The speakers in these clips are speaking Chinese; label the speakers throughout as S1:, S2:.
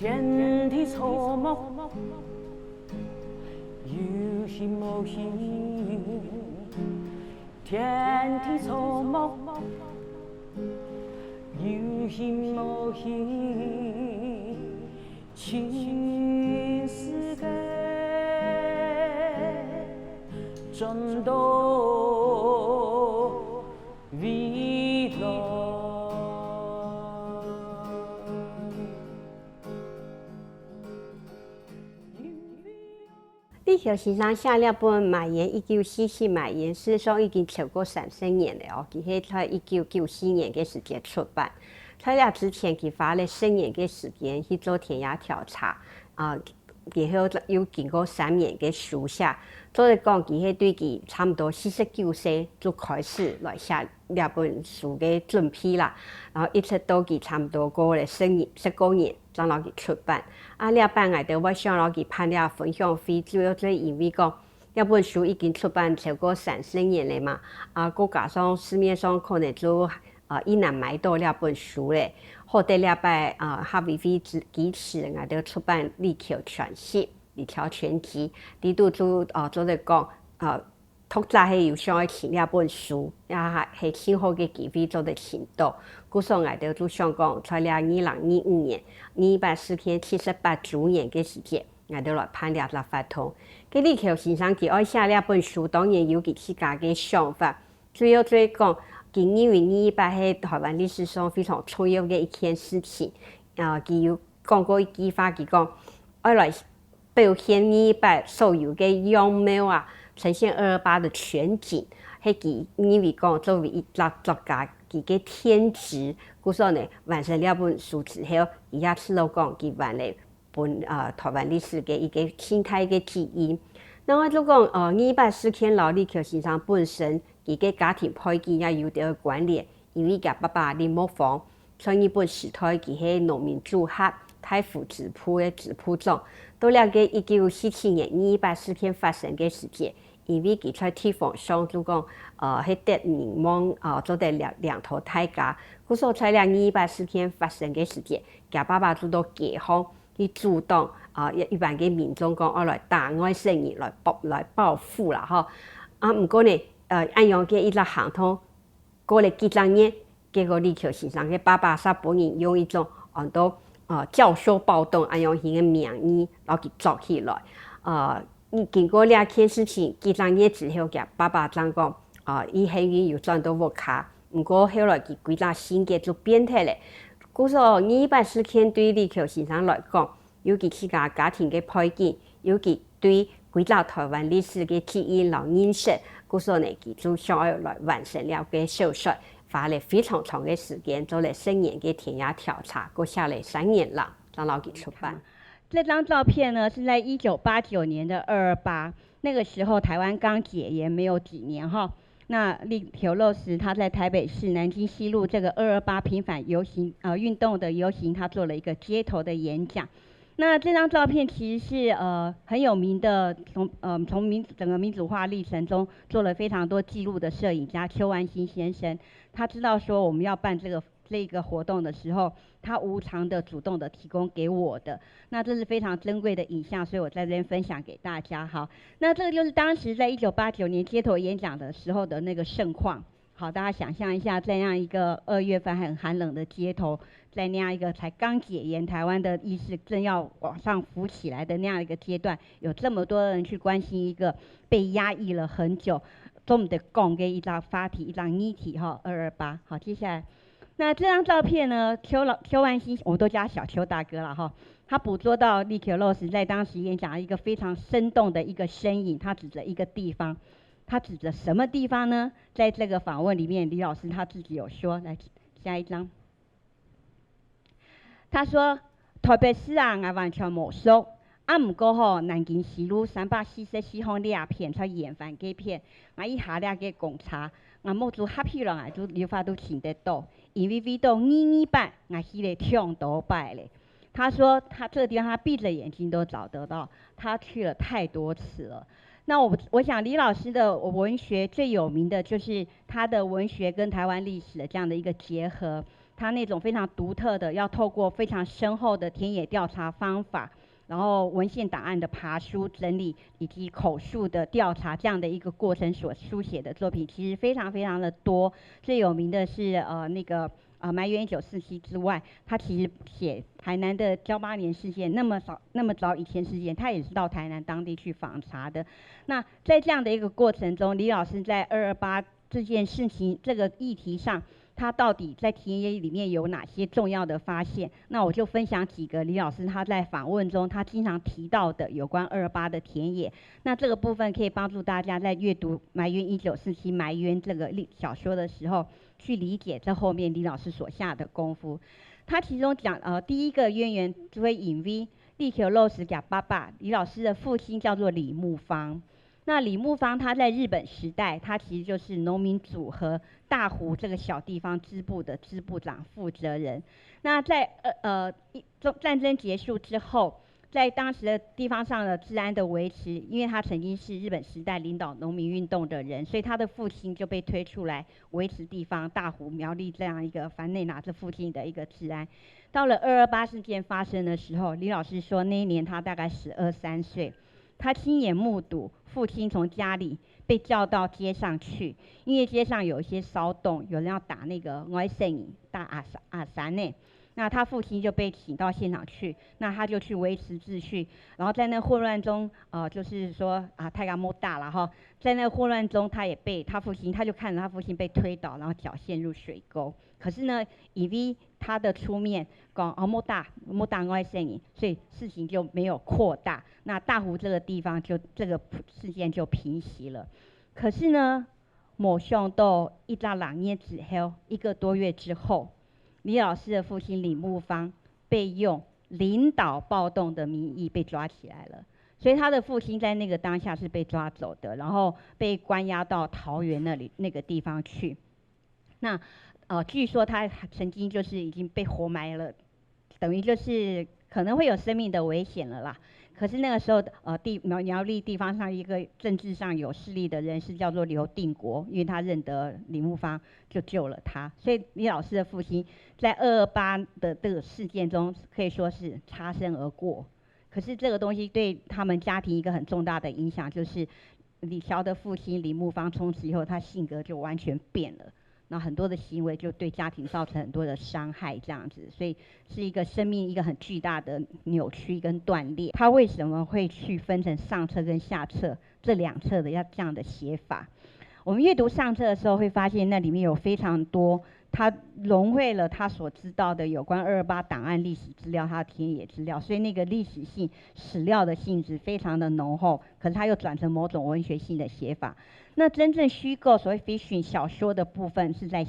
S1: 天地错目，有心无心，天地错目，有心无心，情世间真多味道。
S2: 李克先生写了本《卖盐1944卖盐》，事实上已经超过30年了哦。佢喺在1994年嘅时间出版。在那之前，佢花了10年嘅时间去做田野调查，然后又经过3年嘅书写。做嚟讲，佢係對佢差唔多49歲就開始來寫呢本書嘅準備啦，然後一直到佢差唔多過了19年，才攞佢出版。呢版我哋我想攞佢辦了分享會，主要係因為講呢本書已經出版超過30年了嘛，再加上市面上可能就一難買到呢本書咧，好在呢版哈維會支持我哋出版李克全集。李克全集，呢度就做嚟講，讀者係有想去睇呢本書，也係挺好嘅機會做嚟睇到。故所我哋就想講，在了2025年204篇78周年嘅時節，我哋來辦呢個活動。佢李克先生佢愛寫呢本書，當然有佢自家嘅想法。主要就係講，佢認為218係台灣歷史上非常重要嘅一件事情。佢有講過一句話，佢講愛來表現218所有嘅樣貌呈現228的全景，係佢認為講作為一個作家佢嘅天職，故所呢完成了本書之後，伊也知道講佢完了本台灣歷史嘅一個生態嘅記憶。那我就講218事件老李克先生本身佢嘅家庭背景也有啲關聯，因為佢爸爸林茂芳在日本時代佢係農民組合太府支鋪嘅支鋪長。到了個1947年218事件發生嘅時節，因為佢在地方上就講係得人望做得兩頭大家，故所在了218事件發生嘅時節，佢爸爸就到街坊去主動一般嘅民眾講我來打外省人來報復啦嗬。唔過呢按樣嘅一個行通過了幾多年，結果李克先生嘅爸爸他本人用一種到教唆暴動按樣型嘅名義，然後佢做起來。經過呢件事情幾多年之後，佢爸爸講伊幸運又轉到屋企，不過後來佢幾多性格就變態咧。故所218事件對李克先生來講，有佢自家家庭嘅背景，有佢對幾多台灣歷史嘅記憶和認識，故所呢佢就想要來完成了個小說。花了非常長嘅時間，做了10年嘅田野調查，過下來3年啦，才攞佢出版。
S3: 這張照片呢，是在1989年的228，那個時候台灣剛解嚴沒有幾年哈。那李克洛斯他在台北市南京西路這個228平反遊行運動的遊行，他做了一個街頭的演講。那這張照片其實是很有名的，從整個民主化歷程中做了非常多記錄的攝影家邱萬新先生，他知道說我們要辦這個活動的時候，他無償的主動的提供給我的，那這是非常珍貴的影像，所以我在這邊分享給大家。好，那這個就是當時在1989年街頭演講的時候的那個盛況。好，大家想象一下，在那樣一個2月份很寒冷的街頭，在那樣一個才剛解嚴，台灣的意識正要往上浮起來的那樣一個階段，有這麼多人去關心一個被壓抑了很久，這麼的講嘅一張話題，一張議題哈，228。好，接下來，那這張照片呢，邱萬新，我都叫小邱大哥了哈，他捕捉到李克洛斯在當時演講一個非常生動的一個身影，他指着一個地方。他指着什麼地方呢？在這個訪問裡面，李老師他自己有說，來下一張。他說：台北市我完全冇熟，不過南京西路344號呢片才演翻幾片，我一下呢個公差，我冇做合起來，就有法都請得到，因為為到228，我去了挺多擺咧。他說他這個地方他閉着眼睛都找得到，他去了太多次了。那我想李老師的文學最有名的就是他的文學跟台灣歷史的這樣的一個結合。他那种非常独特的，要透过非常深厚的田野调查方法，然后文献档案的爬书整理，以及口述的调查这样的一个过程所书写的作品，其实非常非常的多。最有名的是埋源1947之外，他其实写台南的交八年事件，那么早以前事件，他也是到台南当地去访查的。那在这样的一个过程中，李老师在228这件事情这个议题上，他到底在田野里面有哪些重要的发现？那我就分享几个李老师他在访问中他经常提到的有关228的田野。那这个部分可以帮助大家在阅读《埋源1947》埋源这个小说的时候，去理解这后面李老师所下的功夫。他其中讲第一个渊源就会引 V 地球肉食甲爸爸，李老师的父亲叫做李木方。那李木方他在日本时代，他其实就是农民组合大湖这个小地方支部的支部长负责人。那在战争结束之后，在当时的地方上的治安的维持，因为他曾经是日本时代领导农民运动的人，所以他的父亲就被推出来维持地方大湖苗栗这样一个凡内拿这附近的一个治安。到了228事件发生的时候，李老师说那一年他大概12、13岁。他亲眼目睹父亲从家里被叫到街上去，因为街上有一些骚动，有人要打那个外省打阿三呢。那他父亲就被请到现场去，那他就去维持秩序，然后在那混乱中，就是说太阳莫大了哈，在那混乱中，他就看着他父亲被推倒，然后脚陷入水沟。可是呢，因为他的出面讲莫大外省人，所以事情就没有扩大。那大湖这个地方这个事件就平息了。可是呢，没想到1年之后，1个多月之后，李老师的父亲李木方被用领导暴动的名义被抓起来了，所以他的父亲在那个当下是被抓走的，然后被关押到桃园那个地方去。那据说他曾经就是已经被活埋了，等于就是可能会有生命的危险了啦。可是那个时候，苗栗地方上一个政治上有势力的人士叫做刘定国，因为他认得李木方，就救了他。所以李老师的父亲在228的这个事件中可以说是擦身而过。可是这个东西对他们家庭一个很重大的影响，就是李乔的父亲李木方从此以后他性格就完全变了。那很多的行为就对家庭造成很多的伤害，这样子，所以是一个生命一个很巨大的扭曲跟断裂。他为什么会去分成上册跟下册这2册的要这样的写法？我们阅读上册的时候会发现那里面有非常多他融汇了他所知道的有关228档案历史资料，他的田野资料，所以那个历史性史料的性质非常的浓厚，可是他又转成某种文学性的写法。那真正虚构所谓 fiction 小说的部分是在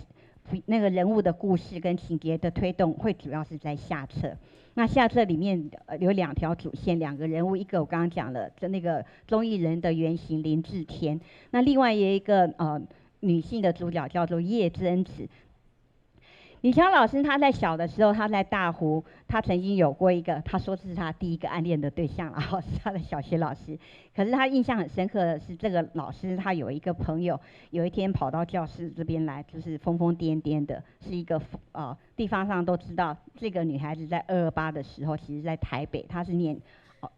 S3: 那个人物的故事跟情节的推动会主要是在下册。那下册里面有2条主线，2个人物，一个我刚刚讲了那个综艺人的原型林志天，那另外有一个女性的主角叫做叶真子。李乔老师他在小的时候，他在大湖，他曾经有过一个，他说这是他第一个暗恋的对象，然后是他的小学老师。可是他印象很深刻的是，这个老师他有一个朋友，有一天跑到教室这边来，就是疯疯癫癫的，是一个地方上都知道，这个女孩子在228的时候，其实在台北，她是念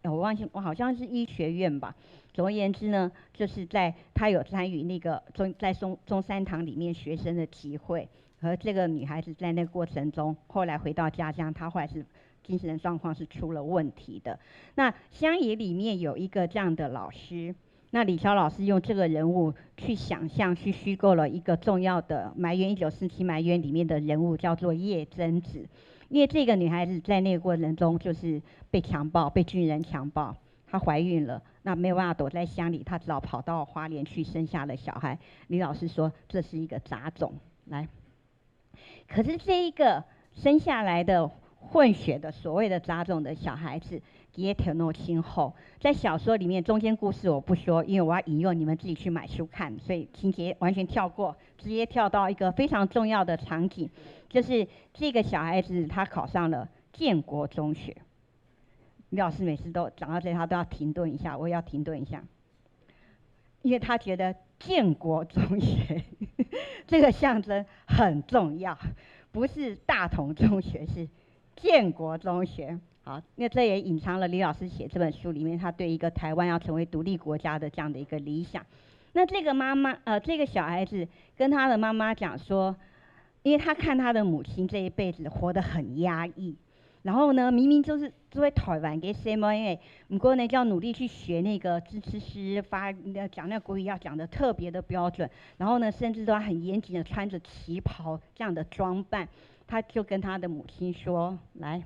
S3: 我忘记，我好像是医学院吧。总而言之呢，就是她有参与那个在中山堂里面学生的集会。和这个女孩子在那个过程中，后来回到家乡，她后来是精神状况是出了问题的。那乡野里面有一个这样的老师，那李乔老师用这个人物去想象、去虚构了一个重要的埋源1947埋源里面的人物，叫做叶真子。因为这个女孩子在那个过程中就是被强暴，被军人强暴，她怀孕了，那没有办法躲在乡里，她只好跑到花莲去生下了小孩。李老师说这是一个杂种，来。可是这一个生下来的混血的所谓的杂种的小孩子，也挺诺亲后，在小说里面中间故事我不说，因为我要引用你们自己去买书看，所以情节完全跳过，直接跳到一个非常重要的场景，就是这个小孩子他考上了建国中学。李老师每次都讲到这里，他都要停顿一下，我也要停顿一下，因为他觉得建国中学这个象征很重要，不是大同中学，是建国中学。好，那这也隐藏了李老师写这本书里面他对一个台湾要成为独立国家的这样的一个理想。那这个这个小孩子跟他的妈妈讲说，因为他看他的母亲这一辈子活得很压抑，然后呢，明明就是做会台湾给什么，因为不过呢，就要努力去学那个支持诗讲那个国语要讲得特别的标准，然后呢，甚至都要很严谨的穿着旗袍这样的装扮。他就跟他的母亲说：“来，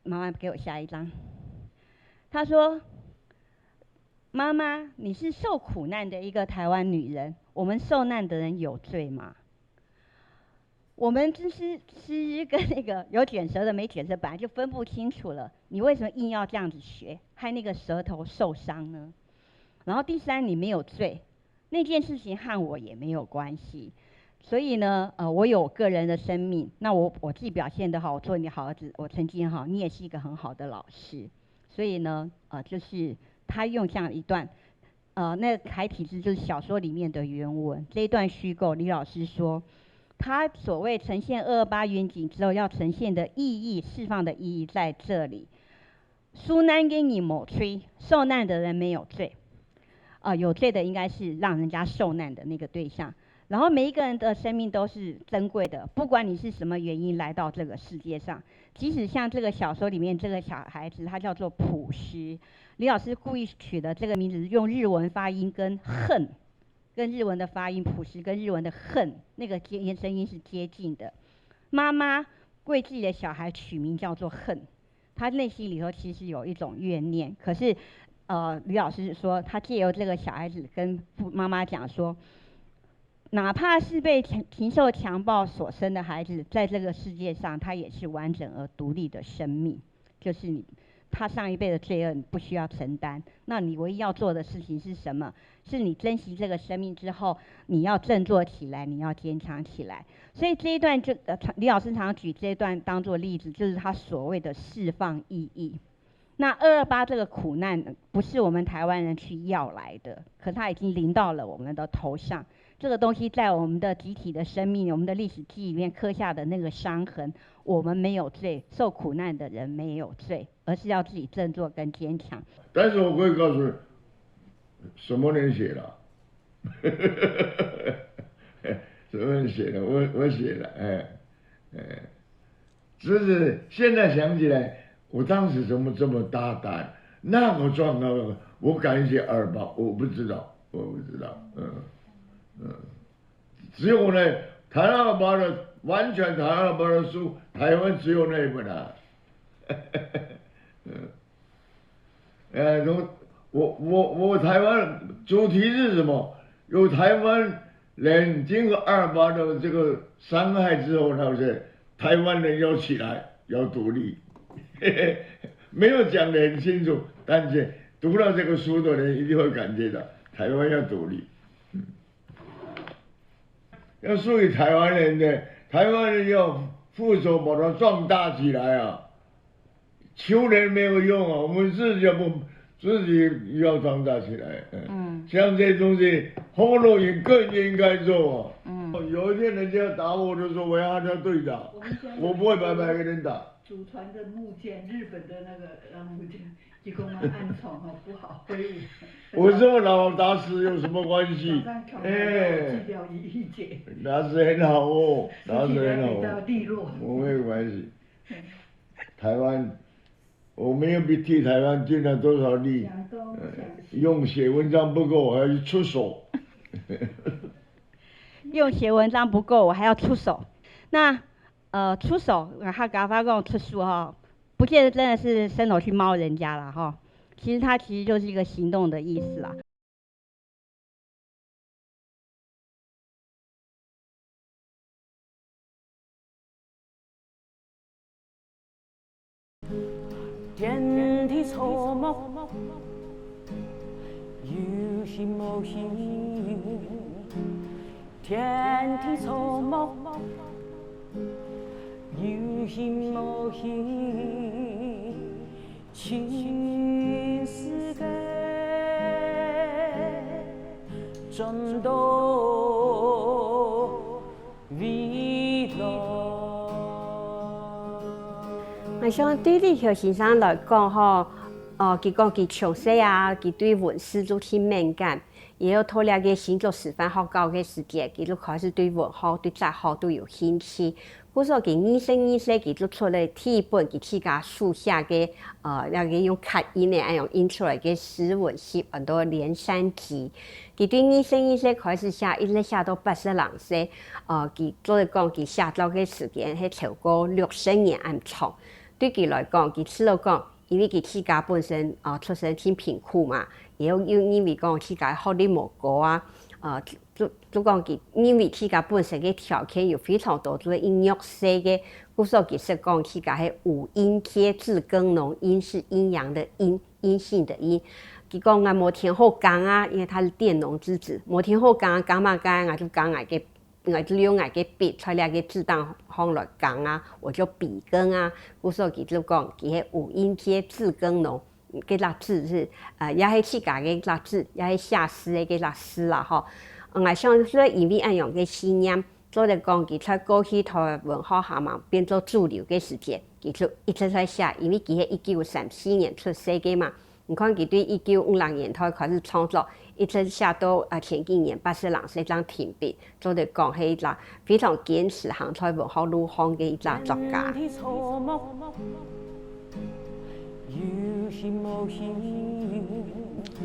S3: 妈妈给我下一张。”他说：“妈妈，你是受苦难的一个台湾女人，我们受难的人有罪吗？我们只是诗跟那个有卷舌的没卷舌本来就分不清楚了，你为什么硬要这样子学，害那个舌头受伤呢？然后第三，你没有罪，那件事情和我也没有关系。所以呢，我有个人的生命，那我自己表现得好，我做你的好儿子，我成绩很好，你也是一个很好的老师。所以呢，就是他用这样一段，那个楷体字就是小说里面的原文，这一段虚构，李老师说。他所谓呈现228远景之后要呈现的意义，释放的意义在这里。苏难给你抹吹，受难的人没有罪，有罪的应该是让人家受难的那个对象。然后每一个人的生命都是珍贵的，不管你是什么原因来到这个世界上。即使像这个小说里面这个小孩子，他叫做朴实，李老师故意取的这个名字用日文发音跟恨。跟日文的发音朴实跟日文的恨那个声音是接近的。妈妈为自己的小孩取名叫做恨，他内心里头其实有一种怨念。可是吕老师说，他借由这个小孩子跟妈妈讲说，哪怕是被禽兽强暴所生的孩子，在这个世界上他也是完整而独立的生命，就是他上一辈的罪恶你不需要承担，那你唯一要做的事情是什么？是你珍惜这个生命之后，你要振作起来，你要坚强起来。所以这一段就李老师常举这一段当作例子，就是他所谓的释放意义。那228这个苦难不是我们台湾人去要来的，可它已经临到了我们的头上。这个东西在我们的集体的生命、我们的历史记忆里面刻下的那个伤痕，我们没有罪，受苦难的人没有罪，而是要自己振作跟坚强。
S4: 但是我可以告诉你，什么人写了？什么人写的？我写的，只是现在想起来，我当时怎么这么大胆，那么壮啊！我敢写228，我不知道，只有呢，台228的完全台228的书，台湾只有那一本啊。我台湾主题是什么？有台湾人经过228的这个伤害之后，那些台湾人要起来，要独立，没有讲得很清楚，但是读了这个书的人一定会感觉到台湾要独立，要属于台湾人的，台湾人要扶手把它壮大起来啊！求人没有用啊，我们自己要壮大起来。像这些东西，红楼也更应该做啊。有一天人家打我的时候，我要他对打，我不会白白给人打。
S5: 祖传的木剑，日本的那个木剑，结果嘛暗闯哦不好挥舞。
S4: 我这么老打死有什么关系？
S5: 锯掉一截。
S4: 打死很好哦，打死很好。
S5: 比较利落。
S4: 我没有关系。台湾，我没有替台湾尽了多少力。用写文章不够，我还要去出手。
S3: 用写文章不够，我还要出手。那出手，他给他发这种出书哈，不见得真的是伸手去猫人家了哈。其实它其实就是一个行动的意思啦。
S1: 天地草木，有形无形。天地草木，有形无形。全世界转到未来。
S2: 我想对李条先生来讲吼，佢讲佢从细啊，佢对文史都挺敏感，也有拖了个星座师范学校嘅时间，佢就开始对文学、对杂学都有兴趣。故说佢2020佢就出了第一本佢自家书写嘅那个用刻印的，用印出来嘅诗文集，很多连山集。佢对2020开始写，一直写到82岁。佢做嚟讲，佢写作嘅时间係超過60年咁長。對佢來講，佢除了講，因為佢自家本身出身挺貧苦嘛，也有因為講自家學歷無高啊，就講佢因為自家本身嘅條件有非常多做音樂社嘅，故所其實講自家係五音皆字耕農，音是陰陽的陰，陰性的陰。佢講啊，冇天好講啊，因為他是佃農之子，冇天好講，講嘛講啊，就講啊嘅。我就用我嘅筆出嚟嘅字當行來講啊，我就筆耕啊，故所佢就講佢係五音皆字耕農，嘅粒字是也係自家嘅粒字，也係寫詩嘅粒詩啦嗬。我想說因為咁樣嘅信念，做嚟講佢在過去台文學下嘛變做主流嘅時節，佢就一直在寫，因為佢係1934年出世嘅嘛。你看佢對1956年台開始創作。一直寫到前幾年82歲當停筆，做嚟講係一個非常堅持行在文學路向嘅一個作家。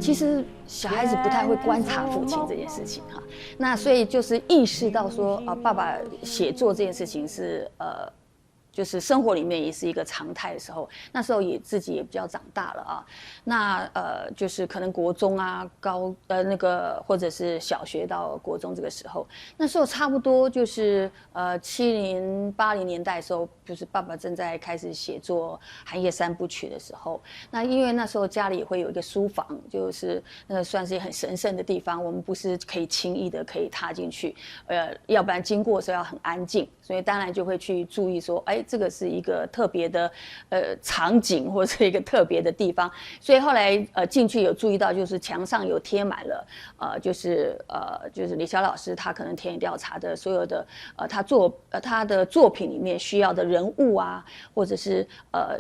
S6: 其实小孩子不太会观察父亲这件事情哈，那所以就是意识到说爸爸写作这件事情是就是生活里面也是一个常态的时候，那时候也自己也比较长大了啊。那就是可能国中啊、那个或者是小学到国中这个时候，那时候差不多就是70、80年代的时候，就是爸爸正在开始写作《寒夜三部曲》的时候。那因为那时候家里也会有一个书房，就是那个算是很神圣的地方，我们不是可以轻易的可以踏进去，要不然经过的时候要很安静，所以当然就会去注意说，哎。这个是一个特别的场景，或者是一个特别的地方，所以后来进去有注意到，就是墙上有贴满了就是李小老师他可能田野调查的所有的他的作品里面需要的人物啊，或者是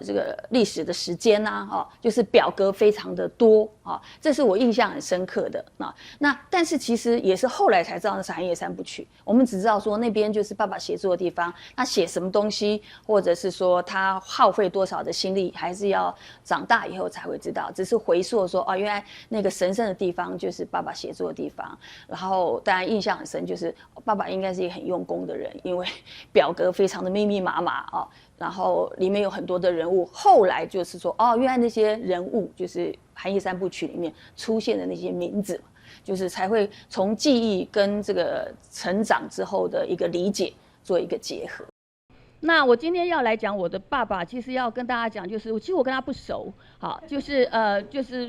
S6: 这个历史的时间啊，就是表格非常的多啊，这是我印象很深刻的啊。那但是其实也是后来才知道那是《寒夜三部曲》，我们只知道说那边就是爸爸写作的地方，他写什么东西。或者是说他耗费多少的心力，还是要长大以后才会知道。只是回溯说，原来那个神圣的地方就是爸爸写作的地方。然后当然印象很深，就是爸爸应该是一个很用功的人，因为表格非常的密密麻麻啊，然后里面有很多的人物。后来就是说，原来那些人物就是《寒夜三部曲》里面出现的那些名字。就是才会从记忆跟这个成长之后的一个理解做一个结合。
S3: 那我今天要来讲我的爸爸，其实要跟大家讲，就是其实我跟他不熟，好，就是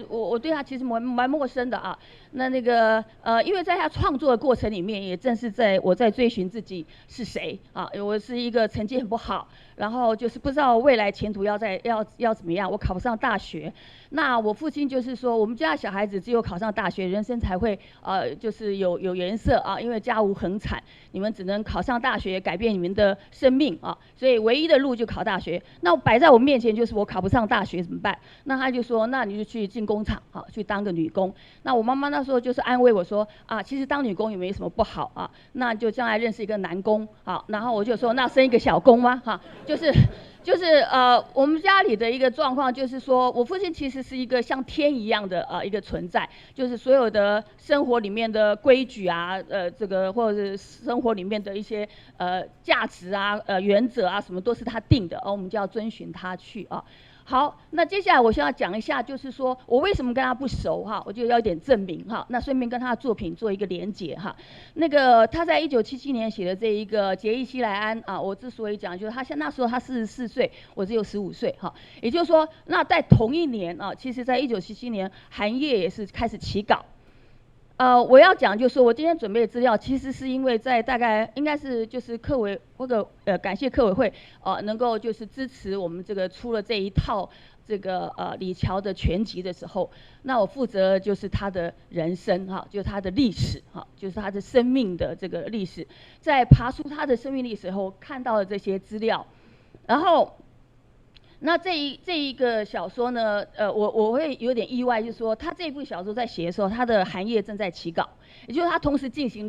S3: 我对他其实蛮陌生的啊。那个因为在他创作的过程里面，也正是我在追寻自己是谁啊。我是一个成绩很不好，然后就是不知道未来前途要怎么样，我考不上大学。那我父亲就是说，我们家的小孩子只有考上大学，人生才会就是有颜色啊，因为家无恒产，你们只能考上大学，改变你们的生命啊。所以唯一的路就考大学。那摆在我面前就是我考不上大学怎么办？那他就说，那你就去进工厂啊，去当个女工。那我妈妈那时候就是安慰我说啊，其实当女工也没什么不好啊，那就将来认识一个男工啊。然后我就说，那生一个小工吗？哈，就是我们家里的一个状况就是说，我父亲其实是一个像天一样的一个存在，就是所有的生活里面的规矩啊，这个或者是生活里面的一些价值啊、原则啊什么都是他定的，我们就要遵循他去啊。好，那接下来我想要讲一下，就是说我为什么跟他不熟哈，我就要一点证明哈。那顺便跟他的作品做一个连结哈。那个他在1977年写的这一个《结义西来安》啊，我之所以讲，就是那时候他44岁，我只有15岁哈。也就是说，那在同一年啊，其实在1977年，韩烨也是开始起稿。我要讲就是说我今天准备的资料，其实是因为在大概应该是就是感谢客委会能够就是支持我们这个出了这一套这个李乔的全集的时候，那我负责就是他的人生哈，就是他的历史哈，就是他的生命的这个历史，在爬出他的生命历史后看到了这些资料，然后
S7: 那这一个小说呢，我会有点意外，就是说他这部小说在写的时候，他的韩业正在起稿，也就是他同时进行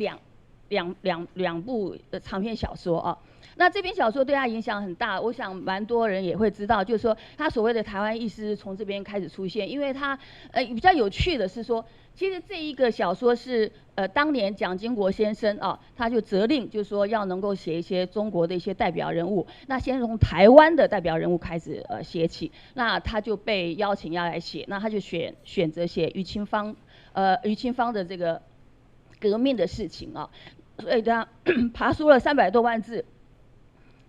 S7: 两部长篇小说啊。那这篇小说对他影响很大，我想蛮多人也会知道，就是说他所谓的台湾意识从这边开始出现，因为他比较有趣的是说，其实这一个小说是当年蒋经国先生啊，他就责令就是说要能够写一些中国的一些代表人物，那先从台湾的代表人物开始写起，那他就被邀请要来写，那他就选择写余清芳的这个革命的事情啊，所以他爬出了300多万字。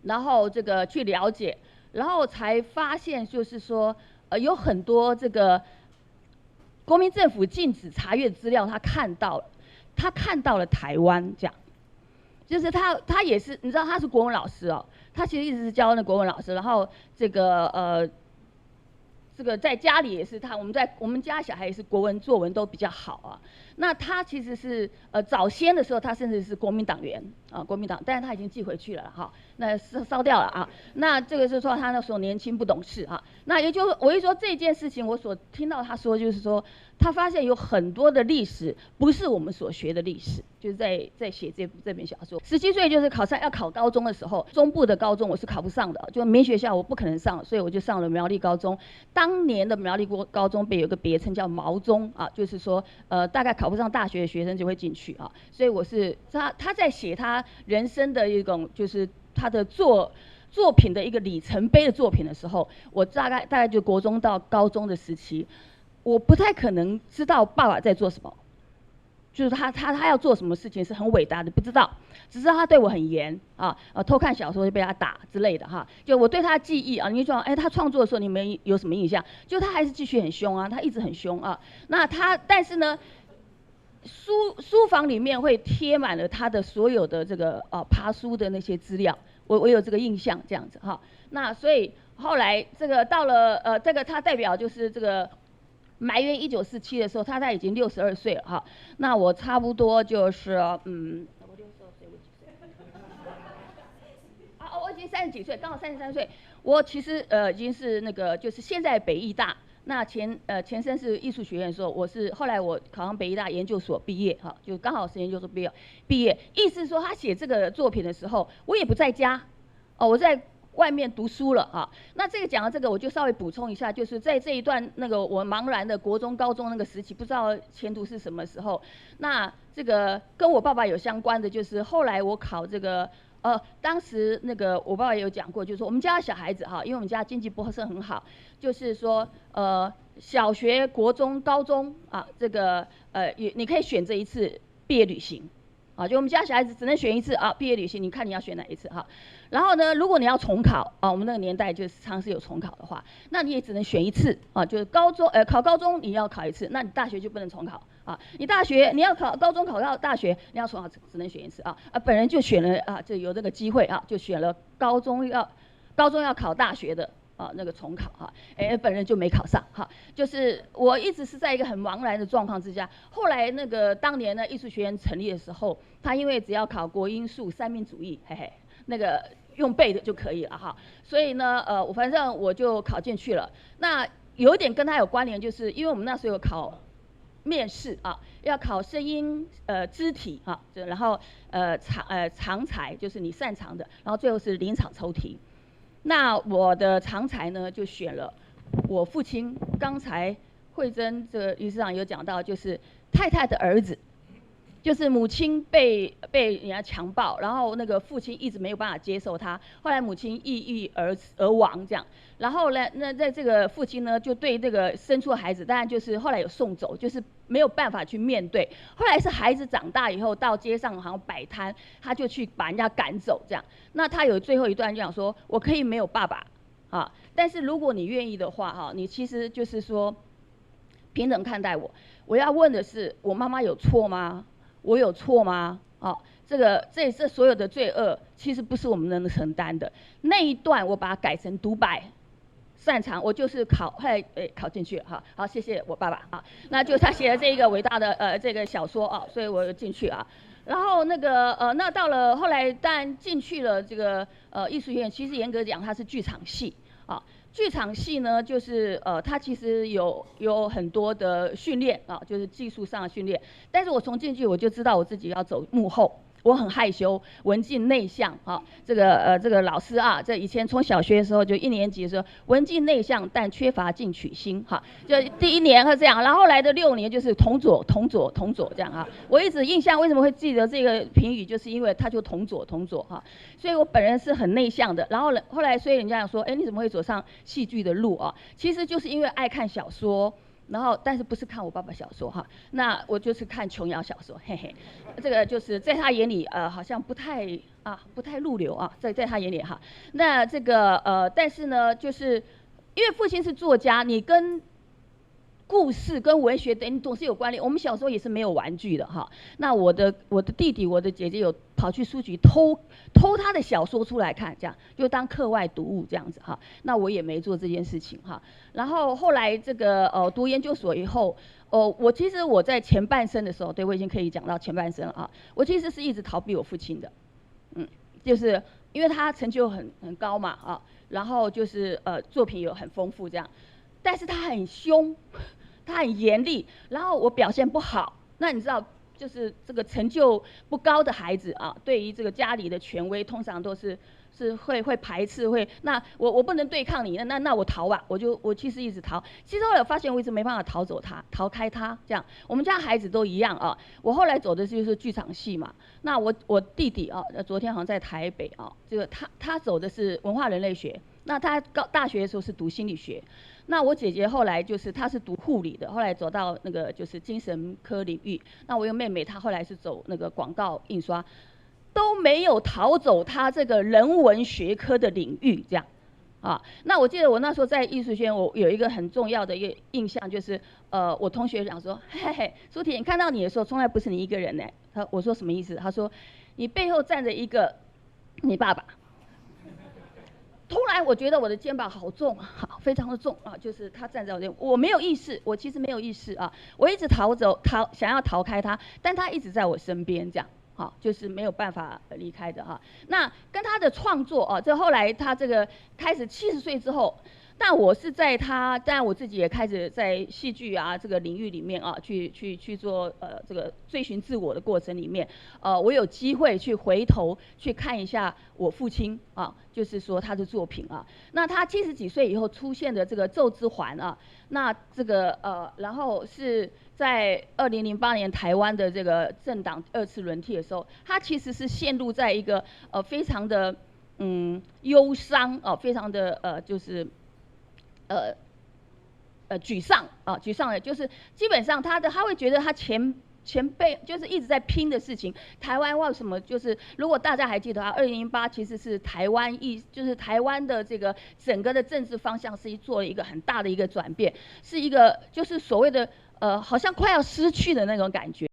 S7: 然后这个去了解，然后才发现就是说，有很多这个国民政府禁止查阅资料，他看到了台湾这样，就是他也是，你知道他是国文老师哦，他其实一直是教那国文老师，然后这个在家里也是我们家小孩也是国文作文都比较好啊。那他其实是早先的时候，他甚至是国民党员啊，国民党，但是他已经寄回去了哈，那烧掉了啊。那这个是说他那时候年轻不懂事啊。那也就是我一说这件事情，我所听到他说就是说，他发现有很多的历史不是我们所学的历史，就是在写这篇小说。17岁就是要考高中的时候，中部的高中我是考不上的，就名学校我不可能上，所以我就上了苗栗高中。当年的苗栗高中有个别称叫毛中啊，就是说大概考不上大学的学生就会进去啊。所以我是他在写他人生的一种就是他的作品的一个里程碑的作品的时候，我大概就国中到高中的时期，我不太可能知道爸爸在做什么，就是他要做什么事情是很伟大的，不知道，只知道他对我很严啊，偷看小说就被他打之类的哈。就我对他的记忆啊，你说他创作的时候你们有什么印象？就他还是继续很凶啊，他一直很凶啊。那但是呢，书房里面会贴满了他的所有的这个爬书的那些资料，我有这个印象这样子哈。那所以后来这个到了这个他代表就是这个埋怨1947的时候，他已经62岁了哈。那我差不多就是我62岁，我几岁？我已经30几岁，刚好33岁。我其实已经是那个就是现在北艺大。那前身是艺术学院的时候，后来我考上北艺大研究所毕业哈，就刚好是研究所毕业。意思是说他写这个作品的时候，我也不在家，我在外面读书了啊。那这个讲到这个，我就稍微补充一下，就是在这一段那个我茫然的国中、高中那个时期，不知道前途是什么时候。那这个跟我爸爸有相关的，就是后来我考这个。当时那个我爸爸也有讲过，就是说我们家小孩子哈，因为我们家经济不是很好，就是说小学、国中、高中啊，这个你可以选择一次毕业旅行，啊，就我们家小孩子只能选一次啊毕业旅行，你看你要选哪一次哈。然后呢，如果你要重考啊，我们那个年代就是常是有重考的话，那你也只能选一次啊，就是考高中你要考一次，那你大学就不能重考。你要考高中考到大学，你要重考只能选一次啊。本人就选了啊，就有这个机会啊，就选了高中要考大学的那个重考哈。本人就没考上哈。就是我一直是在一个很茫然的状况之下。后来那个当年呢艺术学院成立的时候，他因为只要考国英数三民主义，那个用背的就可以了哈。所以呢反正我就考进去了。那有一点跟他有关联，就是因为我们那时候有考面试啊，要考声音肢体啊，然后长才就是你擅长的，然后最后是临场抽题。那我的长才呢就选了我父亲，刚才慧珍这个理事长有讲到，就是太太的儿子，就是母亲被人家强暴，然后那个父亲一直没有办法接受他，后来母亲抑郁而亡这样。然后呢，那在这个父亲呢，就对这个生出的孩子，当然就是后来有送走，就是没有办法去面对。后来是孩子长大以后，到街上好像摆摊，他就去把人家赶走这样。那他有最后一段就讲说，我可以没有爸爸啊，但是如果你愿意的话哈，你其实就是说平等看待我。我要问的是，我妈妈有错吗？我有错吗？这所有的罪恶，其实不是我们能承担的。那一段我把它改成独白。擅长，我就是后来考进去了哈。好，谢谢我爸爸啊。那就他写了这一个伟大的这个小说啊，所以我进去啊。然后那个那到了后来，当然进去了这个艺术学院，其实严格讲它是剧场系啊。剧场戏呢，就是它其实有很多的训练啊，就是技术上的训练。但是我从进去我就知道我自己要走幕后，我很害羞，文静内向啊。这个老师啊，这以前从小学的时候就1年级的时候，文静内向但缺乏进取心哈。就第1年是这样，然后后来的6年就是同左这样啊。我一直印象为什么会记得这个评语，就是因为他就同左哈。所以我本人是很内向的，然后后来所以人家讲说，哎，你怎么会走上戏剧的路啊？其实就是因为爱看小说。然后，但是不是看我爸爸小说哈？那我就是看琼瑶小说，嘿嘿。这个就是在他眼里，好像不太入流啊，在他眼里哈。那这个但是呢，就是因为父亲是作家，你跟故事跟文学等你总是有关联。我们小时候也是没有玩具的哈。那我的弟弟、我的姐姐有跑去书局偷他的小说出来看，这样就当课外读物这样子哈。那我也没做这件事情哈。然后后来这个读研究所以后，我其实我在前半生的时候，对我已经可以讲到前半生了啊。我其实是一直逃避我父亲的，就是因为他成就很高嘛啊，然后就是作品有很丰富这样，但是他很凶。他很严厉，然后我表现不好，那你知道，就是这个成就不高的孩子啊，对于这个家里的权威，通常都是会排斥，那我不能对抗你，那我逃吧，我其实一直逃，其实后来我发现我一直没办法逃开他，这样，我们家孩子都一样啊，我后来走的就是剧场系嘛，那我弟弟啊，昨天好像在台北啊，这个他走的是文化人类学，那他大学的时候是读心理学。那我姐姐后来就是她是读护理的，后来走到那个就是精神科领域。那我有妹妹，她后来是走那个广告印刷，都没有逃走她这个人文学科的领域这样。啊，那我记得我那时候在艺术学院，我有一个很重要的一个印象就是，我同学讲说，嘿嘿，舒婷，看到你的时候，从来不是你一个人呢。我说什么意思？他说，你背后站着一个你爸爸。突然我觉得我的肩膀好重啊，非常的重啊，就是他站在我这，我没有意识，我其实没有意识啊，我一直想要逃开他，但他一直在我身边这样，好，就是没有办法离开的哈。那跟他的创作啊，这后来他这个开始70岁之后。但我是在他，当然我自己也开始在戏剧啊这个领域里面啊，去做这个追寻自我的过程里面，我有机会去回头去看一下我父亲啊，就是说他的作品啊。那他70几岁以后出现的这个《纣之环》啊，那这个然后是在2008年台湾的这个政党2次轮替的时候，他其实是陷入在一个非常的忧伤啊，非常的就是。沮丧啊，沮丧的，就是基本上他会觉得他前辈就是一直在拼的事情。台湾为什么就是如果大家还记得啊，2008其实是就是台湾的这个整个的政治方向是做了一个很大的一个转变，是一个就是所谓的好像快要失去的那种感觉。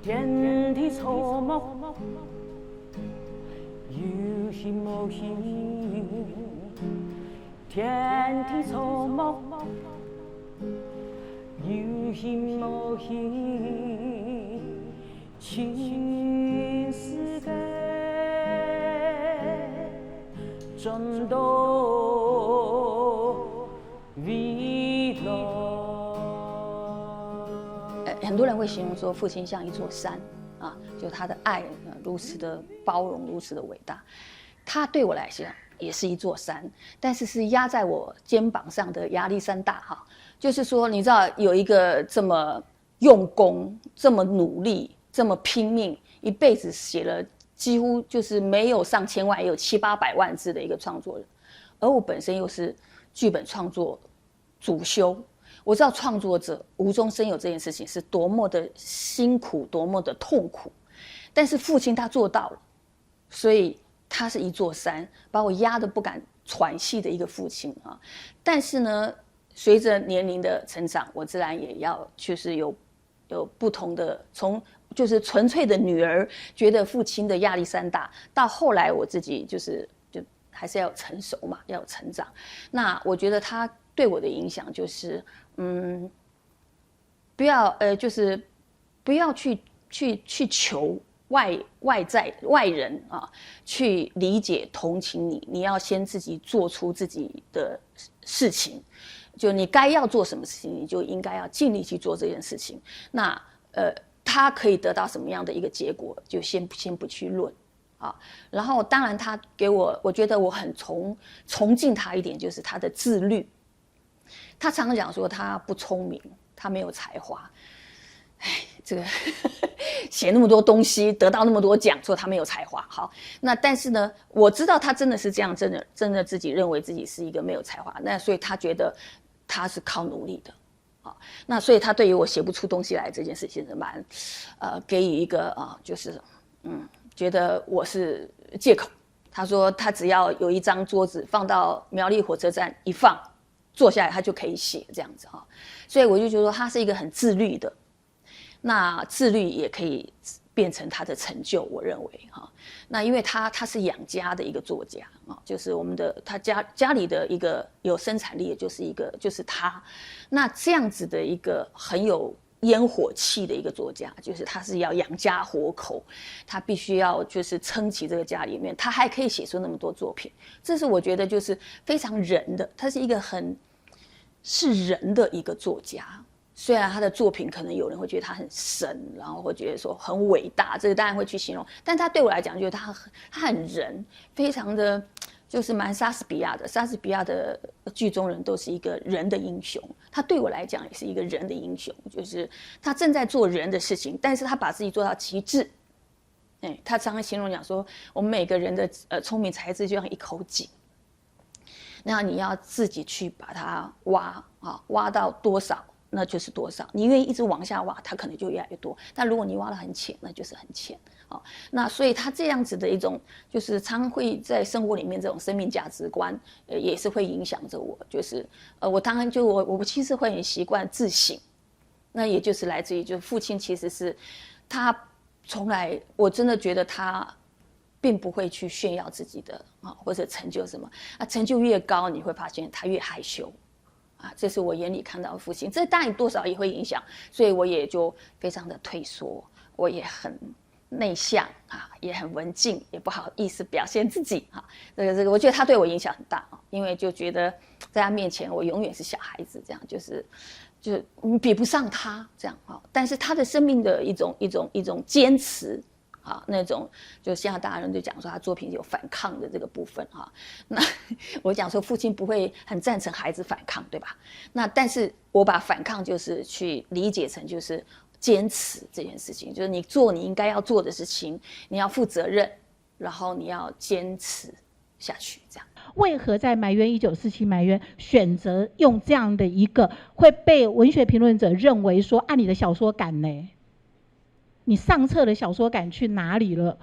S1: 天地草木，有形无形。天地草木，有形无形。全世界转到未来。
S6: 很多人会形容说，父亲像一座山啊，就他的爱如此的包容，如此的伟大。他对我来讲也是一座山，但是是压在我肩膀上的压力山大哈。就是说，你知道有一个这么用功、这么努力、这么拼命，一辈子写了几乎就是没有上千万，也有700、800万字的一个创作人，而我本身又是剧本创作主修。我知道创作者无中生有这件事情是多么的辛苦，多么的痛苦，但是父亲他做到了，所以他是一座山，把我压得不敢喘息的一个父亲啊。但是呢，随着年龄的成长，我自然也要就是有不同的，从就是纯粹的女儿觉得父亲的压力山大，到后来我自己就还是要成熟嘛，要有成长。那我觉得他对我的影响就是，不要就是不要去求外人啊去理解同情你，你要先自己做出自己的事情，就你该要做什么事情，你就应该要尽力去做这件事情。那他可以得到什么样的一个结果，就先不去论啊。然后当然他给我觉得我很崇敬他一点，就是他的自律。他常常讲说他不聪明，他没有才华。哎，这个写那么多东西，得到那么多奖，说他没有才华。好，那但是呢，我知道他真的是这样，真的自己认为自己是一个没有才华，那所以他觉得他是靠努力的。那所以他对于我写不出东西来这件事情是蛮，给予一个就是觉得我是借口。他说他只要有一张桌子放到苗栗火车站一放，坐下来他就可以写这样子哈。所以我就觉得说他是一个很自律的，那自律也可以变成他的成就，我认为哈。那因为他是养家的一个作家啊，就是我们的他家里的一个有生产力的就是他，那这样子的一个很有烟火气的一个作家，就是他是要养家活口，他必须要就是撑起这个家里面，他还可以写出那么多作品，这是我觉得就是非常人的，他是一个是人的一个作家。虽然他的作品可能有人会觉得他很神，然后会觉得说很伟大，这个当然会去形容，但他对我来讲，就是他很人，非常的就是蛮莎士比亚的。莎士比亚的剧中人都是一个人的英雄，他对我来讲也是一个人的英雄，就是他正在做人的事情，但是他把自己做到极致。他常常形容讲说，我们每个人的聪明才智就像一口井，那你要自己去把它挖到多少。那就是多少，你愿意一直往下挖，它可能就越来越多。但如果你挖得很浅，那就是很浅。那所以他这样子的一种，就是常会在生活里面这种生命价值观，也是会影响着我。就是我当然我其实会很习惯自省，那也就是来自于就是父亲其实是他从来我真的觉得他并不会去炫耀自己的或者成就什么成就越高，你会发现他越害羞。这是我眼里看到的父亲，这当然多少也会影响，所以我也就非常的退缩，我也很内向也很文静，也不好意思表现自己这个，我觉得他对我影响很大因为就觉得在他面前我永远是小孩子，这样就是比不上他这样但是他的生命的一种坚持。那种就现在大家人就讲说他作品有反抗的这个部分那我讲说父亲不会很赞成孩子反抗，对吧？那但是我把反抗就是去理解成就是坚持这件事情，就是你做你应该要做的事情，你要负责任，然后你要坚持下去，这样。
S8: 为何在埋冤1947埋冤选择用这样的一个会被文学评论者认为说你的小说感呢？你上册的小说感去哪里了？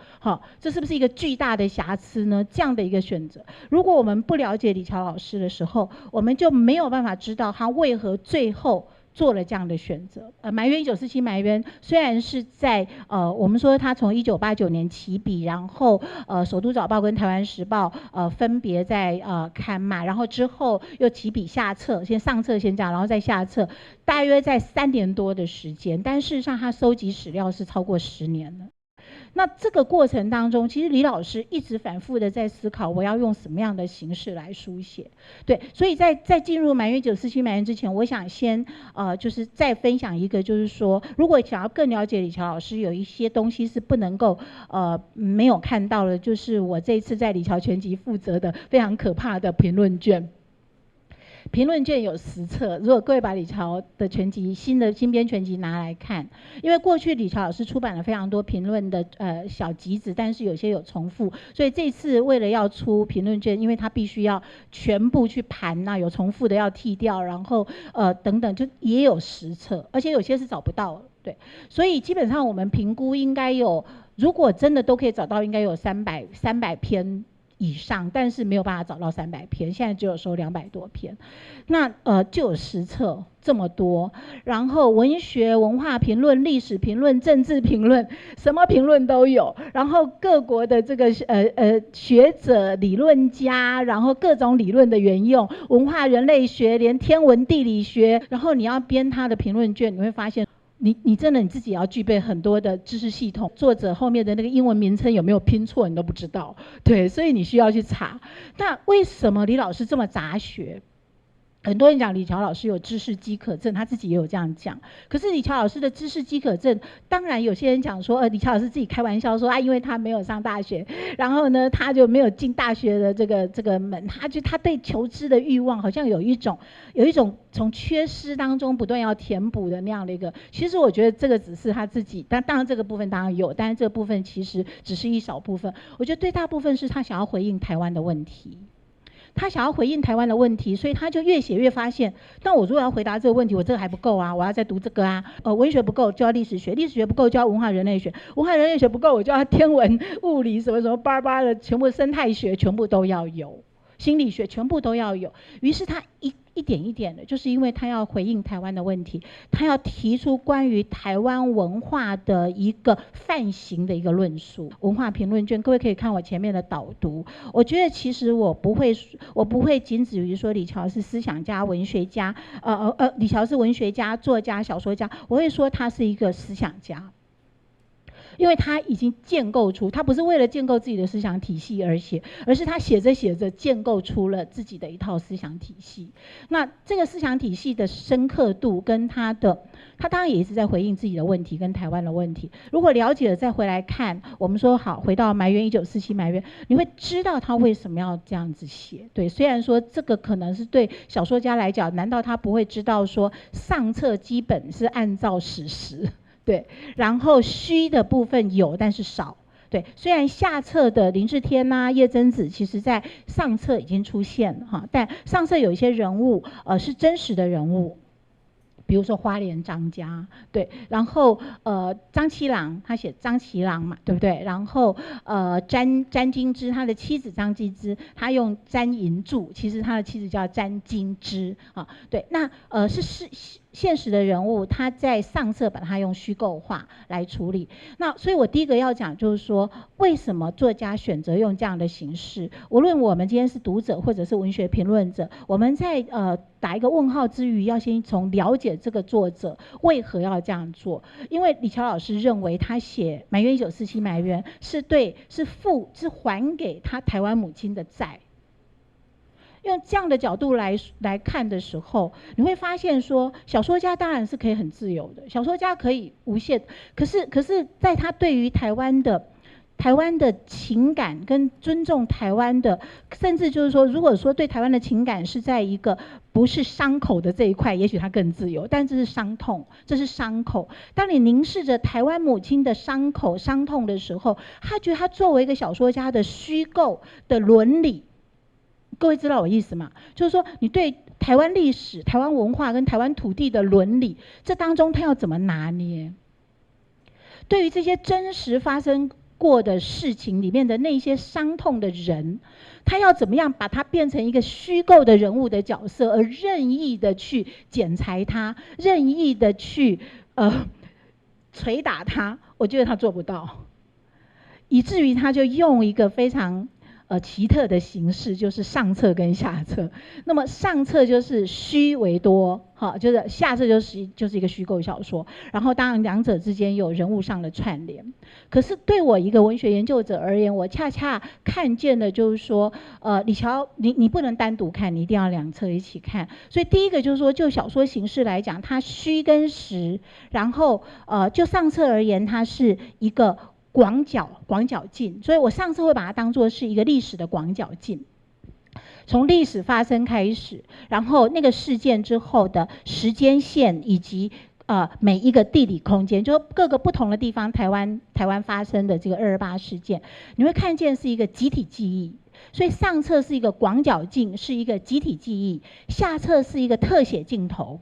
S8: 这是不是一个巨大的瑕疵呢？这样的一个选择，如果我们不了解李乔老师的时候，我们就没有办法知道他为何最后做了这样的选择。埋冤1947埋冤虽然是在我们说他从1989年起笔，然后首都早报跟台湾时报分别在刊嘛，然后之后又起笔下册，先上册先这样，然后再下册，大约在3年多的时间，但事实上他收集史料是超过10年了。那这个过程当中，其实李老师一直反复的在思考，我要用什么样的形式来书写。对，所以在进入埋冤1947埋冤之前，我想先就是再分享一个，就是说，如果想要更了解李乔老师，有一些东西是不能够没有看到的，就是我这一次在李乔全集负责的非常可怕的评论卷。评论卷有10册，如果各位把李乔的全集新编全集拿来看，因为过去李乔老师出版了非常多评论的小集子，但是有些有重复，所以这次为了要出评论卷，因为他必须要全部去盘有重复的要剔掉，然后等等，就也有10册，而且有些是找不到了，对，所以基本上我们评估应该有，如果真的都可以找到，应该有300篇以上，但是没有办法找到300篇，现在只有收200多篇。那就有10册这么多，然后文学、文化评论、历史评论、政治评论，什么评论都有。然后各国的这个学者、理论家，然后各种理论的原用，文化人类学，连天文地理学，然后你要编他的评论卷，你会发现。你真的你自己要具备很多的知识系统，作者后面的那个英文名称有没有拼错你都不知道，对，所以你需要去查。那为什么李老师这么杂学？很多人讲李乔老师有知识饥渴症，他自己也有这样讲。可是李乔老师的知识饥渴症，当然有些人讲说，李乔老师自己开玩笑说啊，因为他没有上大学，然后呢，他就没有进大学的这个门，他对求知的欲望好像有一种从缺失当中不断要填补的那样的一个。其实我觉得这个只是他自己，但当然这个部分当然有，但是这个部分其实只是一小部分。我觉得最大部分是他想要回应台湾的问题。他想要回应台湾的问题，所以他就越写越发现，那我如果要回答这个问题，我这个还不够啊，我要再读这个啊，文学不够就要历史学，历史学不够就要文化人类学，文化人类学不够我就要天文、物理什么什么巴拉巴拉的，全部生态学全部都要有，心理学全部都要有。于是他一点一点的，就是因为他要回应台湾的问题，他要提出关于台湾文化的一个范型的一个论述。文化评论卷，各位可以看我前面的导读。我觉得其实我不会仅止于说李乔是思想家、文学家，李乔是文学家、作家、小说家，我会说他是一个思想家。因为他已经建构出，他不是为了建构自己的思想体系而写，而是他写着写着建构出了自己的一套思想体系。那这个思想体系的深刻度跟他当然也一直在回应自己的问题跟台湾的问题。如果了解了再回来看，我们说好回到埋怨1947埋怨，你会知道他为什么要这样子写。对，虽然说这个可能是对小说家来讲，难道他不会知道说上册基本是按照史实？对，然后虚的部分有，但是少。对，虽然下册的林志天啊、叶真子，其实在上册已经出现了哈，但上册有一些人物是真实的人物。比如说花莲张家，对，然后张七郎他写张七郎嘛，对不对？然后詹金枝他的妻子张金枝，他用詹银柱，其实他的妻子叫詹金枝啊，对，那是现实的人物，他在上册把它用虚构化来处理。那所以我第一个要讲就是说，为什么作家选择用这样的形式？无论我们今天是读者或者是文学评论者，我们在打一个问号之余，要先从了解这个作者为何要这样做。因为李乔老师认为他写埋怨1947埋怨是还给他台湾母亲的债。用这样的角度来看的时候，你会发现说，小说家当然是可以很自由的，小说家可以无限，可是在他对于台湾的情感跟尊重台湾的，甚至就是说，如果说对台湾的情感是在一个不是伤口的这一块，也许他更自由，但这是伤痛，这是伤口。当你凝视着台湾母亲的伤口、伤痛的时候，他觉得他作为一个小说家的虚构的伦理。各位知道我意思吗？就是说，你对台湾历史、台湾文化跟台湾土地的伦理，这当中他要怎么拿捏？对于这些真实发生过的事情里面的那些伤痛的人，他要怎么样把它变成一个虚构的人物的角色，而任意的去剪裁他，任意的去捶打他？我觉得他做不到，以至于他就用一个非常奇特的形式，就是上册跟下册。那么上册就是虚为多，好，就是下册就是一个虚构小说。然后当然两者之间有人物上的串联。可是对我一个文学研究者而言，我恰恰看见的就是说，李乔，你不能单独看，你一定要两册一起看。所以第一个就是说，就小说形式来讲，它虚跟实，然后就上册而言，它是一个广角镜，所以我上次会把它当作是一个历史的广角镜，从历史发生开始，然后那个事件之后的时间线以及每一个地理空间，就各个不同的地方，台湾发生的这个228事件，你会看见是一个集体记忆。所以上册是一个广角镜，是一个集体记忆；下册是一个特写镜头。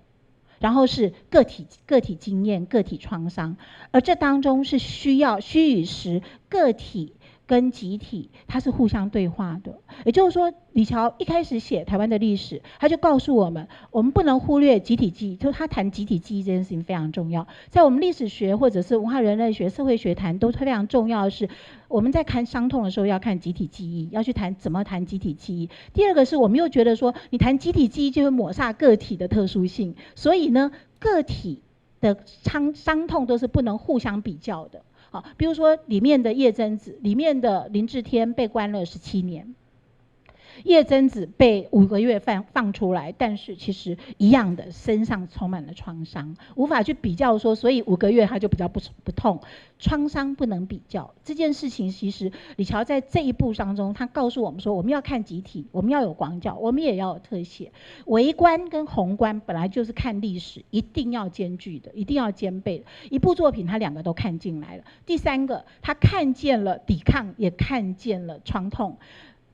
S8: 然后是个体经验、个体创伤，而这当中是需要虚与实、个体跟集体它是互相对话的。也就是说，李峤一开始写台湾的历史，他就告诉我们，我们不能忽略集体记忆，就是他谈集体记忆这件事情非常重要。在我们历史学或者是文化人类学、社会学谈都非常重要的是，我们在看伤痛的时候要看集体记忆，要去谈怎么谈集体记忆。第二个是我们又觉得说，你谈集体记忆就会抹煞个体的特殊性，所以呢，个体的伤痛都是不能互相比较的。好，比如说里面的叶真子，里面的林志天被关了17年。叶真子被5个月放出来，但是其实一样的，身上充满了创伤，无法去比较说，所以5个月他就比较不痛，创伤不能比较。这件事情其实李峤在这一步当中，他告诉我们说，我们要看集体，我们要有广角，我们也要有特写。微观跟宏观本来就是看历史，一定要兼具的，一定要兼备的。一部作品他2个都看进来了。第3个，他看见了抵抗，也看见了创痛。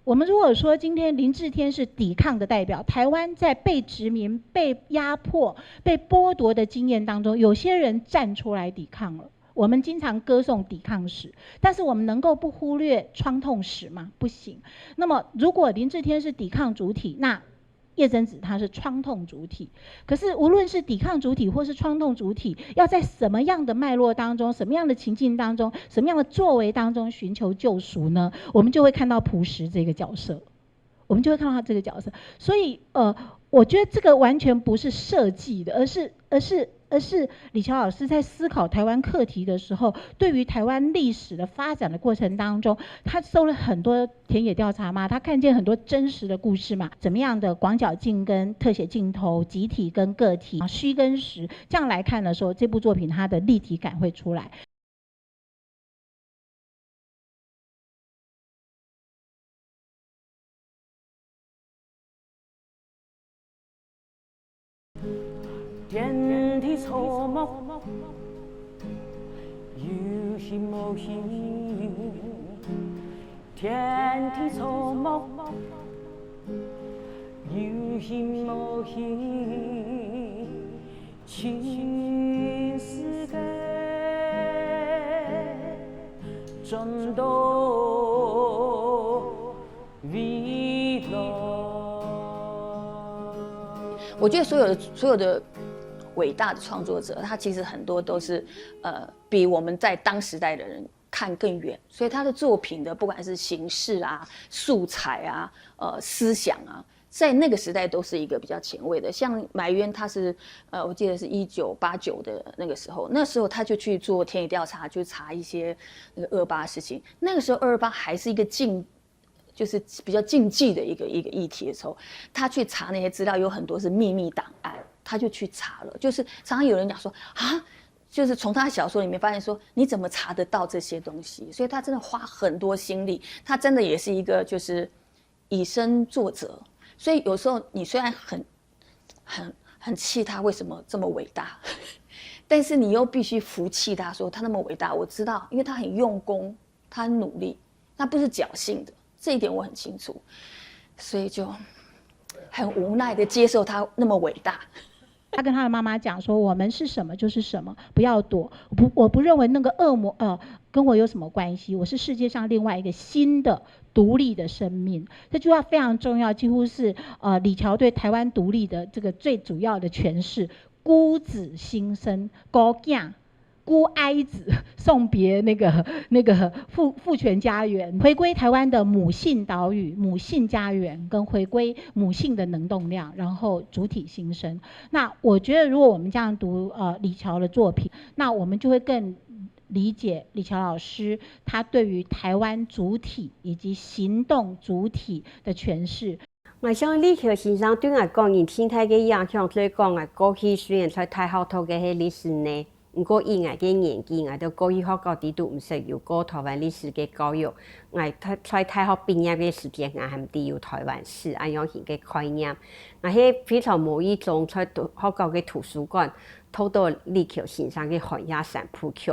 S8: 我们如果说今天林志天是抵抗的代表，台湾在被殖民、被压迫、被剥夺的经验当中，有些人站出来抵抗了。我们经常歌颂抵抗史，但是我们能够不忽略创痛史吗？不行。那么如果林志天是抵抗主体，那叶真子他是创痛主体。可是无论是抵抗主体或是创痛主体，要在什么样的脉络当中、什么样的情境当中、什么样的作为当中寻求救赎呢？我们就会看到朴实这个角色，我们就会看到他这个角色。所以我觉得这个完全不是设计的，而是李峤老师在思考台湾课题的时候，对于台湾历史的发展的过程当中，他收了很多田野调查嘛，他看见很多真实的故事嘛，怎么样的广角镜跟特写镜头，集体跟个体，虚跟实，这样来看的时候，这部作品它的立体感会出来。
S1: 天地草木，有形无形。天地草木，有形无形。全世界转到未来。
S6: 我觉得所有的伟大的创作者，他其实很多都是比我们在当时代的人看更远，所以他的作品的不管是形式啊、素材啊、思想啊，在那个时代都是一个比较前卫的。像埋渊，他是我记得是1989的那个时候，那时候他就去做田野调查，就查一些那个228事情。那个时候228还是一个就是比较禁忌的一个议题的时候，他去查那些资料，有很多是秘密档案，他就去查了。就是常常有人讲说啊，就是从他小说里面发现说，你怎么查得到这些东西？所以他真的花很多心力，他真的也是一个就是以身作则。所以有时候你虽然很气他为什么这么伟大，但是你又必须服气他说他那么伟大，我知道，因为他很用功，他很努力，他不是侥幸的。这一点我很清楚，所以就很无奈的接受他那么伟大。
S8: 他跟他的妈妈讲说：“我们是什么就是什么，不要躲。我不认为那个恶魔跟我有什么关系。我是世界上另外一个新的独立的生命。”这句话非常重要，几乎是李峤对台湾独立的这个最主要的诠释。孤子新生，孤囝。孤哀子送别那个父权家园，回归台湾的母性岛屿、母性家园，跟回归母性的能动量，然后主体新生。那我觉得，如果我们这样读李峤的作品，那我们就会更理解李峤老师他对于台湾主体以及行动主体的诠释。
S2: 我想李峤先生对我讲，因身体嘅影响，所以讲我过去虽然在太学读嘅係歷史呢。不過以我嘅年紀，我到過去學校啲都唔識有過台灣歷史嘅教育。我在大學畢業嘅時間，我係唔知有台灣史咁樣型嘅概念。我係非常無意中在學校嘅圖書館睇到李峤先生嘅《寒夜三部曲》，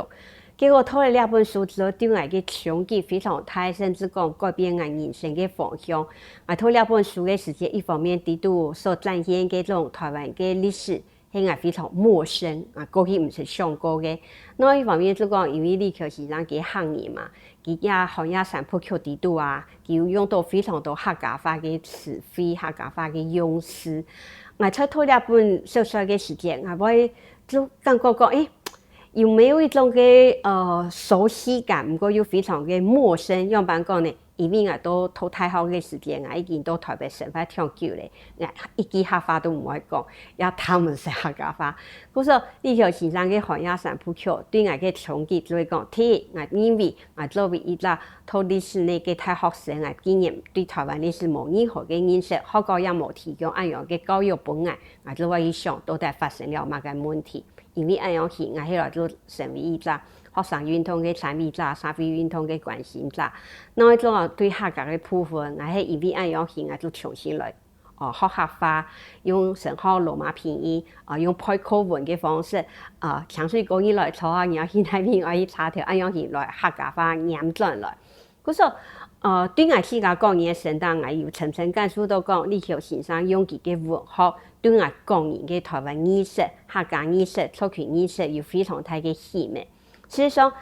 S2: 結果睇了兩本書之後，對我嘅衝擊非常大，甚至講改變我人生嘅方向。我睇兩本書嘅時間，一方面啲都所展現嘅種台灣嘅歷史。迄个非常陌生啊，过去毋是上过嘅。那一方面就讲，因为李克先生佢汉人嘛，佢也好像三浦桥地度啊，佢有用到非常多客家话嘅词汇、客家话嘅用词。我才拖了本小小嘅时间，我就感觉讲，有没有一种嘅熟悉感？不过又非常嘅陌生。样板讲呢？因为我都读太好嘅时间，我已经到台北生活挺久咧，我一句客话都唔会讲，也他们是客家话。故说李克先生嘅汉雅三浦桥对我嘅冲击就会讲，我因为我作为一个读历史呢嘅大学生，我经验对台湾历史冇任何嘅认识，学校也冇提供安样嘅教育本案，我就会去想到底发生了乜嘅问题。因为安样去，我后来就成为一个学生运动嘅参与者，社会运动嘅关心者。那一种对客家嘅部分，我係因为安样去，我就重新来學客話，用神學羅馬拼音用配課文嘅方式強水講起來坐下，然後去那邊我去查條安樣去來客家話念轉來。嗰時對我自家講嘢成當我有層層感受到講，李克先生用佢嘅文學對我講人嘅台灣意識、客家意識、族群意識有非常大嘅吸引。事實上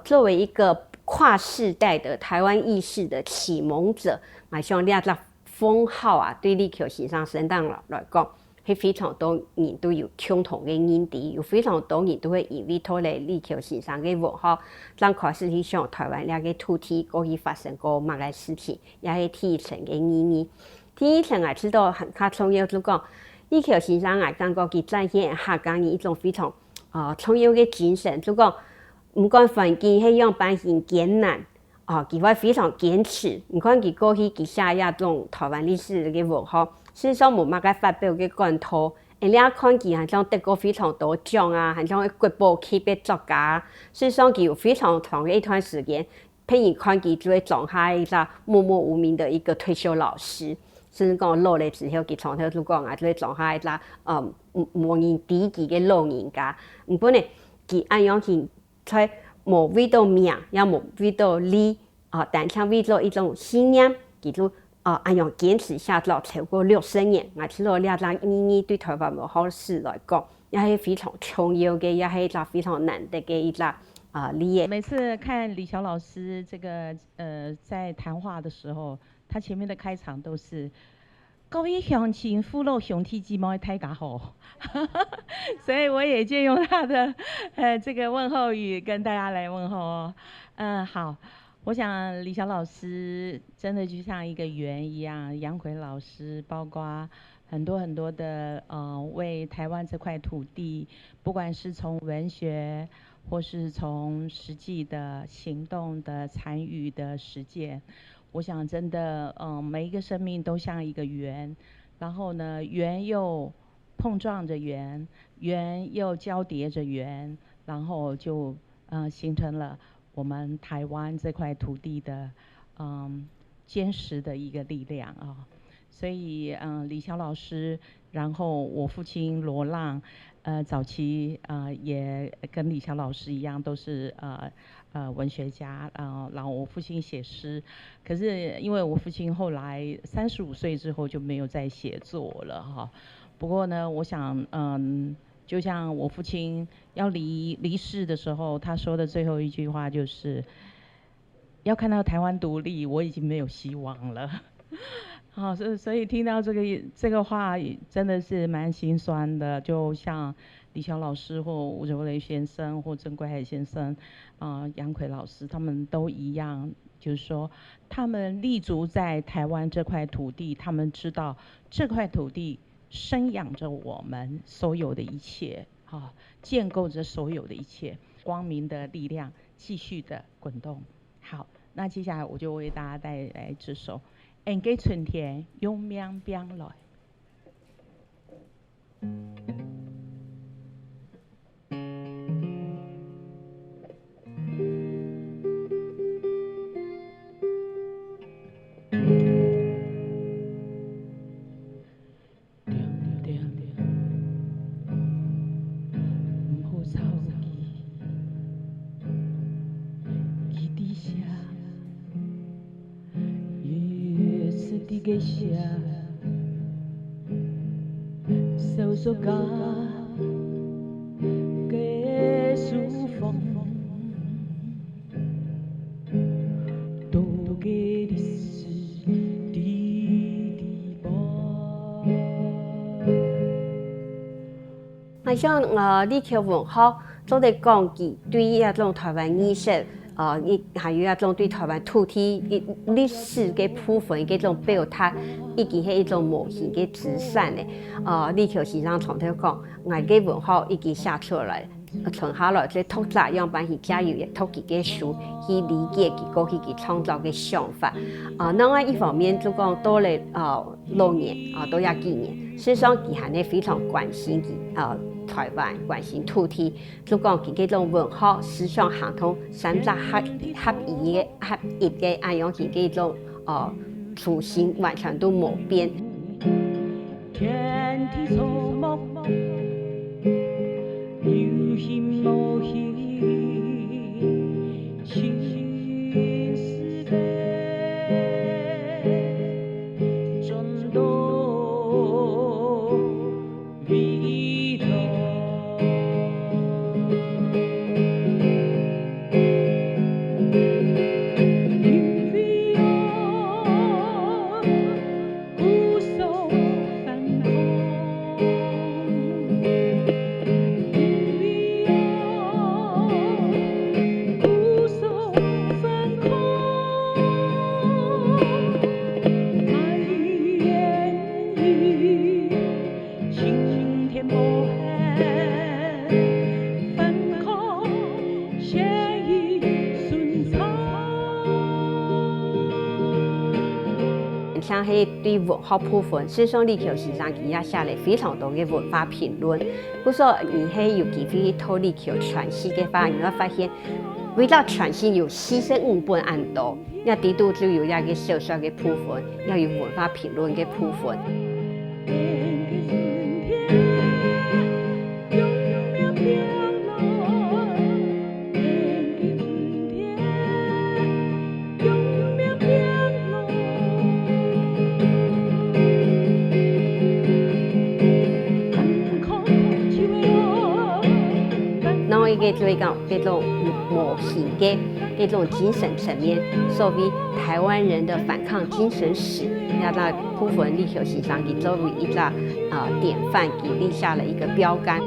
S2: 作為一個跨世代的台灣意識的啟蒙者，我想呢一個封號啊，對李克先生身當來講，係非常多人都有共同嘅認知，有非常多人都會因為睇嚟李克先生嘅文學，讓開始去想台灣呢個土地過去發生過乜嘅事情，也係第一層嘅意義。第一層我知道很較重要，就講李克先生我感覺佢展現客家人一種非常重要嘅精神，就講唔管環境係樣扮現艱難。佢會非常堅持，唔看佢過去佢寫一種台灣歷史嘅文學，事實上冇乜嘅發表嘅講頭，你一看佢係像得過非常多獎啊，係像國寶級別作家，事實上佢有非常長嘅一段時間，譬如看佢就會做下一個默默無名的一個退休老師，甚至講老了之後，佢從頭就講啊，就會做下一個無人知己嘅老人家，唔過呢，佢按樣去在冇為到名，也冇為到利，但係為咗一種信念，佢就按樣堅持下咗超過60年。我知道呢一種意義對台灣文學史來講，也係非常重要嘅，也係一個非常難得嘅一個理念。
S8: 每次看李小老師這個在談話的時候，他前面的開場都是各位鄉親父老兄弟姊妹大家好，所以我也借用他的這個問候語跟大家來問候哦。好，我想李小老師真的就像一個圓一樣，楊奎老師包括很多很多的為台灣這塊土地，不管是從文學或是從實際的行動的參與的實踐。我想真的，每一個生命都像一個圓，然後呢，圓又碰撞着圓，圓又交疊着圓，然後就形成了我們台灣這塊土地的堅實的一個力量啊。所以李小老師，然後我父親羅浪，早期也跟李小老師一樣，都是文學家，然後我父親寫詩，可是因為我父親後來35歲之後就沒有再寫作了哈。不過呢，我想就像我父親要離世的時候，他說的最後一句話就是要看到台灣獨立，我已經沒有希望了。好，所以聽到這個話真的是蠻心酸的，就像李小老師或吳柔雷先生或曾貴海先生，楊奎老師他們都一樣，就是說他們立足在台灣這塊土地，他們知道這塊土地生養着我們所有的一切，建構着所有的一切，光明的力量繼續的滾動。好，那接下來我就為大家帶來這首《緣嘅春天永綿變來》。嘅聲，數數家
S2: 好像李克文化做在讲起对一种台湾意识，还有一种对台湾土地历史嘅部分嘅种表达，已经係一种模型嘅资产咧。李克先生從頭講，我嘅文化已經寫出來。存下來即讀者樣板去加入嘅讀佢嘅書，去理解佢過去佢創造嘅想法。另外一方面就講到了6年都有幾年，事實上佢係呢非常關心佢台灣，關心土地，就講佢嗰種文化思想行通，三者合一嘅，按樣佢嗰種初心完全都冇變。
S1: 天地草木。有形無形，青絲的轉動味道。
S2: 像係對文化部分，事實上李克先生佢也寫了非常多嘅文化評論。故說你係有機會透李克傳信嘅話，你會發現為了傳信有45本咁多，一啲都就有一個小小嘅部分，要有文化評論嘅部分。嘅做講嗰種模型嘅嗰種精神層面，所謂台灣人的反抗精神史，那個部分李克先生佢作為一個典範，佢立下了一個標杆。